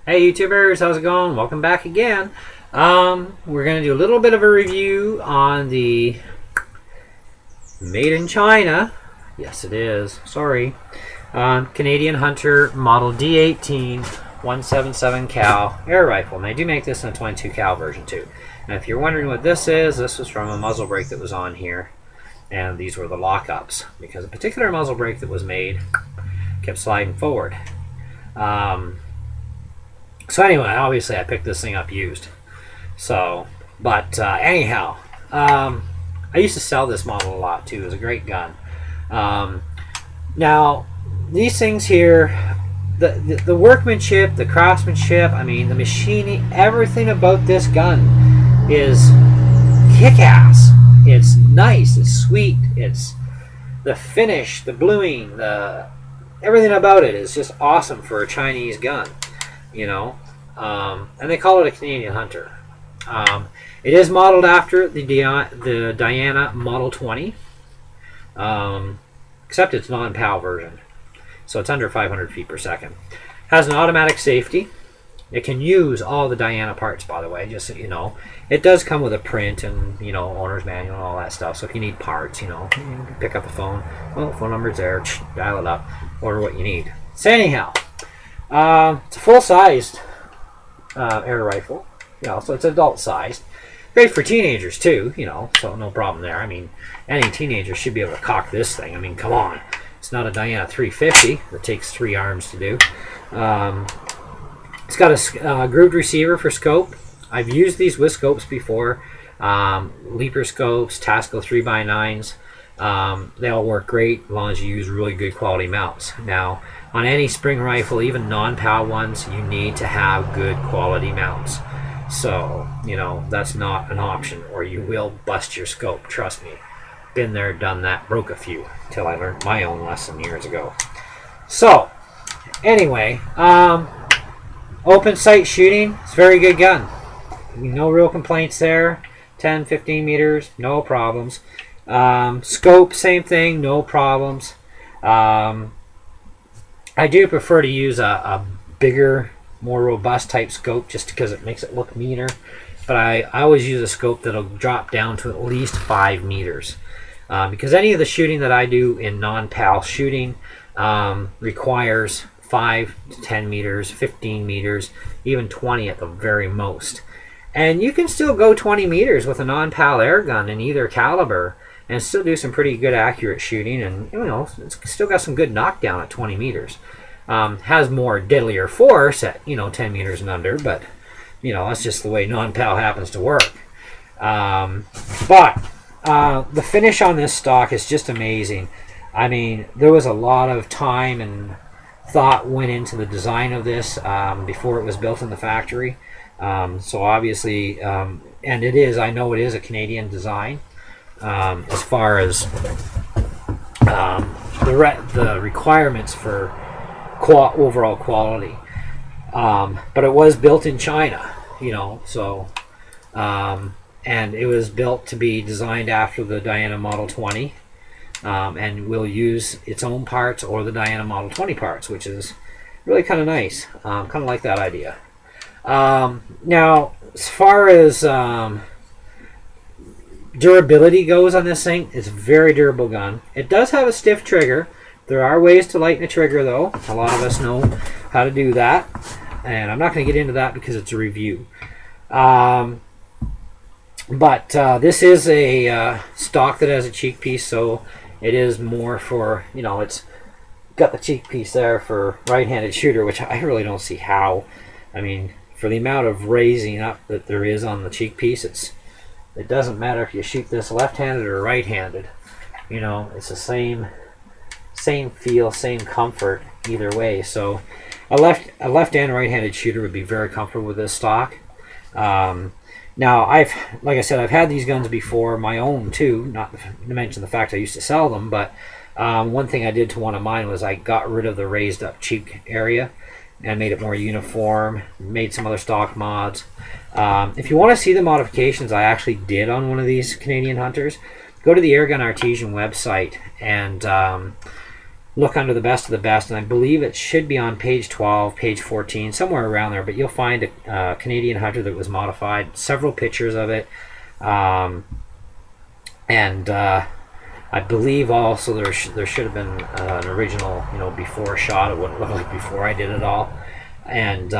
Hey YouTubers, how's it going? Welcome back again. We're going to do a little bit of a review on the made in China, yes it is, sorry, Canadian Hunter Model D18 177 cal air rifle. And they do make this in a 22 cal version too. Now if you're wondering what this is, this was from a muzzle brake that was on here, and these were the lockups because a particular muzzle brake that was made kept sliding forward. So anyway, obviously I picked this thing up used. So, but anyhow, I used to sell this model a lot too. It was a great gun. Now, these things here, the workmanship, the craftsmanship, I mean, the machining, everything about this gun is kick-ass. It's nice, it's sweet, it's the finish, the bluing, everything about it is just awesome for a Chinese gun. You know, and they call it a Canadian Hunter. It is modeled after the Diana Model 20, except it's non-PAL version, so it's under 500 feet per second. Has an automatic safety. It can use all the Diana parts, by the way, just so you know. It does come with a print and, you know, owner's manual and all that stuff, so if you need parts, you know, you can pick up the phone. Well, phone number's there, dial it up, order what you need. So anyhow, it's a full-sized air rifle, you know, so it's adult-sized. Great for teenagers too, you know, so no problem there. I mean, any teenager should be able to cock this thing. I mean, come on. It's not a Diana 350 that takes 3 arms to do. It's got a grooved receiver for scope. I've used these with scopes before. Leaper scopes, Tasco 3x9s. They all work great as long as you use really good quality mounts. Now, on any spring rifle, even non-PAL ones, you need to have good quality mounts. So, you know, that's not an option or you will bust your scope. Trust me. Been there, done that, broke a few until I learned my own lesson years ago. So, anyway, open sight shooting, it's a very good gun. No real complaints there. 10, 15 meters, no problems. Scope, same thing, no problems. I do prefer to use a bigger, more robust type scope just because it makes it look meaner. But I always use a scope that'll drop down to at least 5 meters. Because any of the shooting that I do in non-PAL shooting requires 5 to 10 meters, 15 meters, even 20 at the very most. And you can still go 20 meters with a non-PAL air gun in either caliber and still do some pretty good accurate shooting, and you know, it's still got some good knockdown at 20 meters. Has more deadlier force at, you know, 10 meters and under, but you know, that's just the way non-PAL happens to work. But the finish on this stock is just amazing. I mean, there was a lot of time and thought went into the design of this before it was built in the factory. So obviously, and it is, I know it is a Canadian design. As far as the requirements for overall quality, but it was built in China, you know, so and it was built to be designed after the Diana Model 20, and will use its own parts or the Diana Model 20 parts, which is really kind of nice. Kind of like that idea. Now, as far as durability goes on this thing, it's a very durable gun. It does have a stiff trigger. There are ways to lighten a trigger though. A lot of us know how to do that, and I'm not going to get into that because it's a review. But this is a stock that has a cheek piece, so it is more for, you know, it's got the cheek piece there for right-handed shooter, which I really don't see how. I mean, for the amount of raising up that there is on the cheek piece, it doesn't matter if you shoot this left-handed or right-handed. You know, it's the same feel, same comfort either way. So a left and right-handed shooter would be very comfortable with this stock. Now, like I said, I've had these guns before, my own too, not to mention the fact I used to sell them, but one thing I did to one of mine was I got rid of the raised up cheek area and made it more uniform, made some other stock mods. If you want to see the modifications I actually did on one of these Canadian Hunters, go to the Airgun Artesian website and look under the best of the best, and I believe it should be on page 12, page 14, somewhere around there, but you'll find a Canadian Hunter that was modified, several pictures of it, and I believe also there should have been an original, before shot of what it looked like before I did it all, and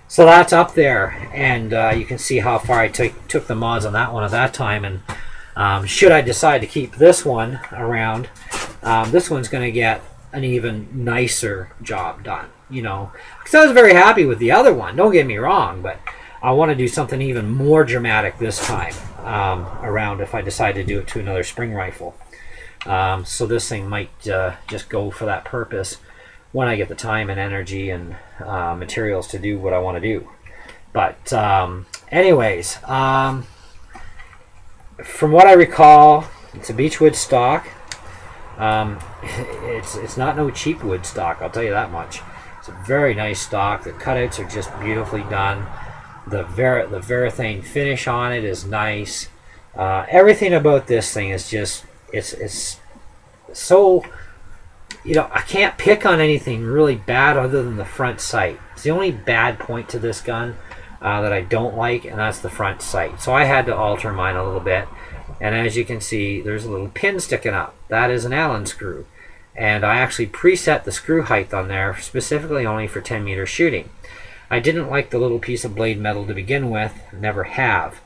so that's up there, and you can see how far I took the mods on that one at that time, and should I decide to keep this one around, this one's going to get an even nicer job done, because I was very happy with the other one, don't get me wrong, but I want to do something even more dramatic this time around if I decide to do it to another spring rifle. So this thing might just go for that purpose when I get the time and energy and materials to do what I want to do. But anyways, from what I recall, it's a beechwood stock. It's not no cheap wood stock, I'll tell you that much. It's a very nice stock. The cutouts are just beautifully done. The varathane finish on it is nice. Everything about this thing is just it's so, I can't pick on anything really bad other than the front sight. It's the only bad point to this gun that I don't like, and that's the front sight. So I had to alter mine a little bit, and as you can see, there's a little pin sticking up. That is an Allen screw, and I actually preset the screw height on there specifically only for 10-meter shooting. I didn't like the little piece of blade metal to begin with, never have,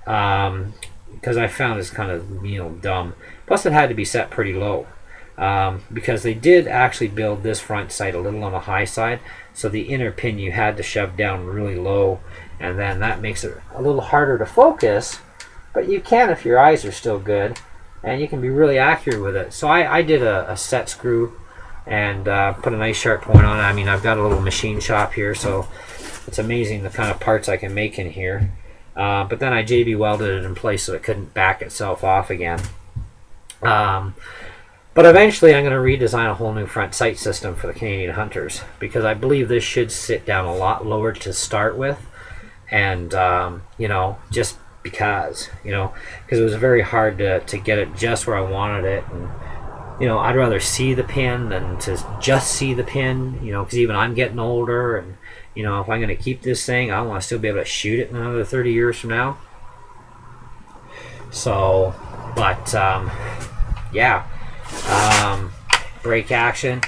because I found it's kind of dumb. Plus it had to be set pretty low, because they did actually build this front sight a little on the high side, so the inner pin you had to shove down really low, and then that makes it a little harder to focus, but you can if your eyes are still good, and you can be really accurate with it. So I did a set screw and put a nice sharp point on it. I mean, I've got a little machine shop here, so it's amazing the kind of parts I can make in here. But then I JB welded it in place so it couldn't back itself off again. But eventually I'm going to redesign a whole new front sight system for the Canadian Hunters, because I believe this should sit down a lot lower to start with, and just because it was very hard to get it just where I wanted it, and I'd rather see the pin than to just see the pin, because even I'm getting older, and if I'm going to keep this thing, I want to still be able to shoot it in another 30 years from now. So, but yeah, break action,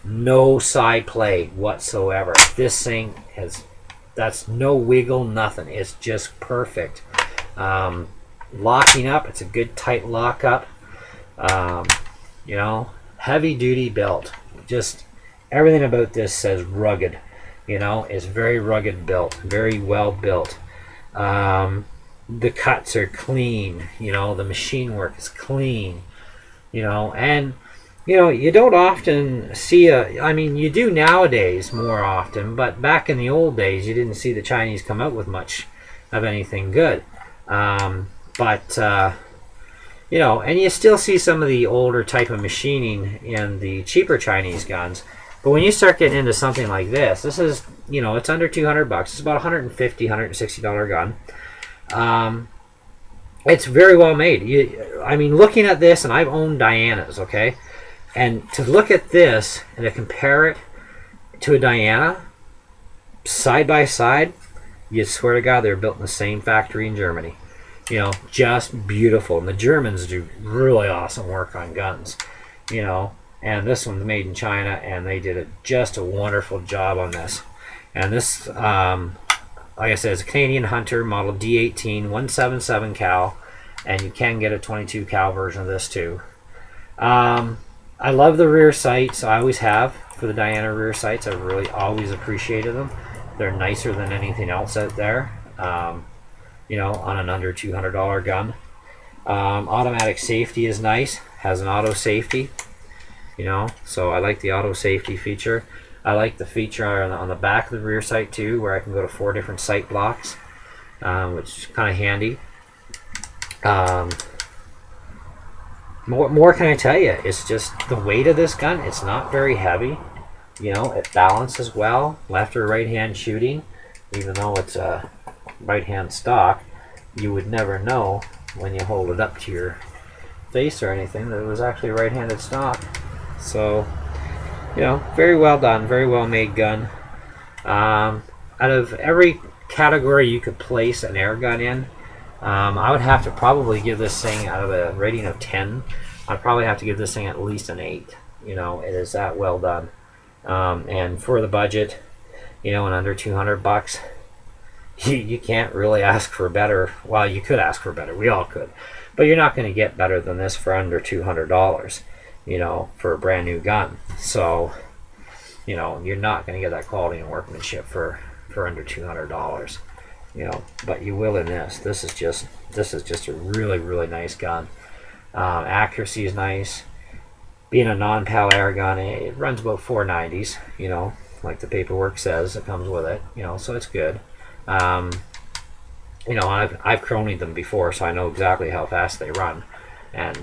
no side play whatsoever. This thing that's no wiggle, nothing. It's just perfect. Locking up, it's a good tight lock up. Heavy duty built. Just everything about this says rugged. It's very rugged built, very well built. The cuts are clean. The machine work is clean. And you don't often see you do nowadays more often, but back in the old days you didn't see the Chinese come out with much of anything good. And you still see some of the older type of machining in the cheaper Chinese guns. But when you start getting into something like this is, it's under $200. It's about $150, $160 gun. It's very well made. Looking at this, and I've owned Dianas, okay? And to look at this and to compare it to a Diana, side by side, you swear to God they're built in the same factory in Germany. Just beautiful. And the Germans do really awesome work on guns, and this one's made in China, and they did just a wonderful job on this. And this, like I said, is a Canadian Hunter model D18 177 cal, and you can get a 22 cal version of this too. I love the rear sights. I always have for the Diana rear sights. I've really always appreciated them. They're nicer than anything else out there. On an under $200 gun. Automatic safety is nice. Has an auto safety. So I like the auto safety feature. I like the feature on the back of the rear sight too, where I can go to 4 different sight blocks, which is kind of handy. More can I tell you? It's just the weight of this gun. It's not very heavy. It balances well, left or right hand shooting, even though it's a right hand stock. You would never know when you hold it up to your face or anything that it was actually a right-handed stock. So, very well done, very well made gun. Out of every category you could place an air gun in, I would have to probably give this thing, out of a rating of 10, I'd probably have to give this thing at least an 8. It is that well done. And for the budget, in under $200, you can't really ask for better. Well, you could ask for better. We all could. But you're not going to get better than this for under $200, for a brand new gun. So, you're not going to get that quality and workmanship for under $200. But you will in this. This is just a really, really nice gun. Accuracy is nice. Being a non-PAL air gun, it runs about 490s, like the paperwork says. It comes with it, so it's good. I've cronied them before, so I know exactly how fast they run, and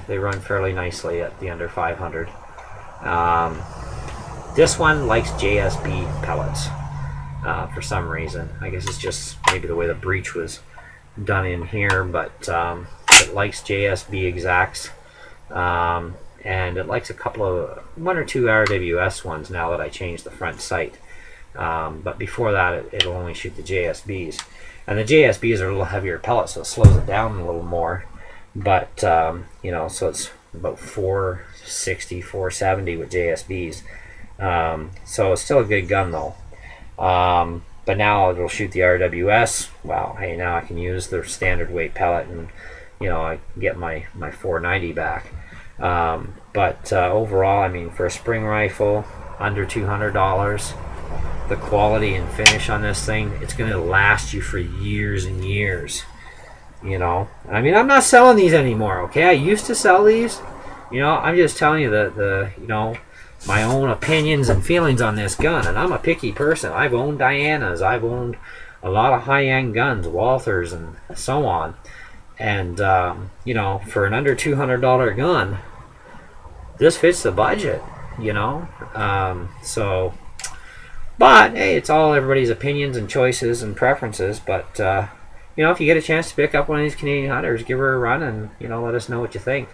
they run fairly nicely at the under 500. This one likes JSB pellets for some reason. I guess it's just maybe the way the breech was done in here, but it likes JSB exacts, and it likes one or two RWS ones now that I changed the front sight. But before that, it'll only shoot the JSBs, and the JSBs are a little heavier pellets, so it slows it down a little more. But so it's about 460, 470 with JSBs. So it's still a good gun though. But now it'll shoot the RWS. Wow, hey, now I can use the standard weight pellet, and I get my 490 back. But overall, I mean, for a spring rifle under $200, the quality and finish on this thing, it's going to last you for years and years. I mean, I'm not selling these anymore, okay? I used to sell these. I'm just telling you the my own opinions and feelings on this gun, and I'm a picky person. I've owned Dianas, I've owned a lot of high-end guns, Walthers and so on, and for an under $200 gun, this fits the budget. So, but hey, it's all everybody's opinions and choices and preferences. But if you get a chance to pick up one of these Canadian Hunters, give her a run, and let us know what you think.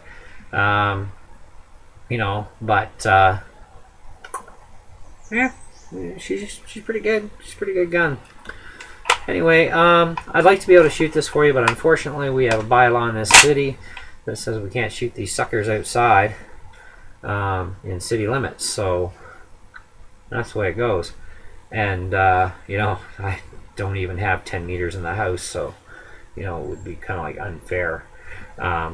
Yeah, she's pretty good. She's a pretty good gun. Anyway, I'd like to be able to shoot this for you, but unfortunately we have a bylaw in this city that says we can't shoot these suckers outside in city limits. So that's the way it goes. And I don't even have 10 meters in the house, so it would be kind of like unfair.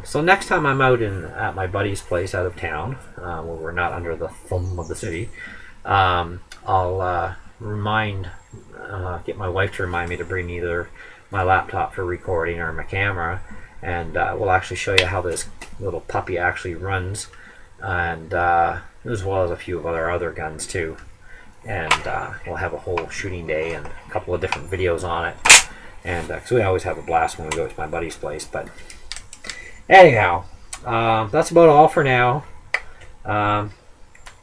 So next time I'm out at my buddy's place out of town, where we're not under the thumb of the city, I'll get my wife to remind me to bring either my laptop for recording or my camera, and we'll actually show you how this little puppy actually runs, and as well as a few of our other guns too. And we'll have a whole shooting day and a couple of different videos on it, and because we always have a blast when we go to my buddy's place. But anyhow, that's about all for now.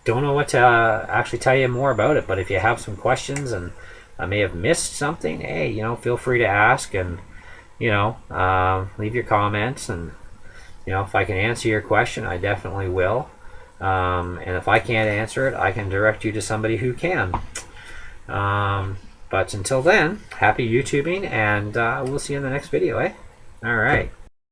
Don't know what to actually tell you more about it, but if you have some questions and I may have missed something, hey, feel free to ask, and leave your comments, and if I can answer your question, I definitely will. And if I can't answer it, I can direct you to somebody who can. But until then, happy YouTubing, and we'll see you in the next video, eh? All right.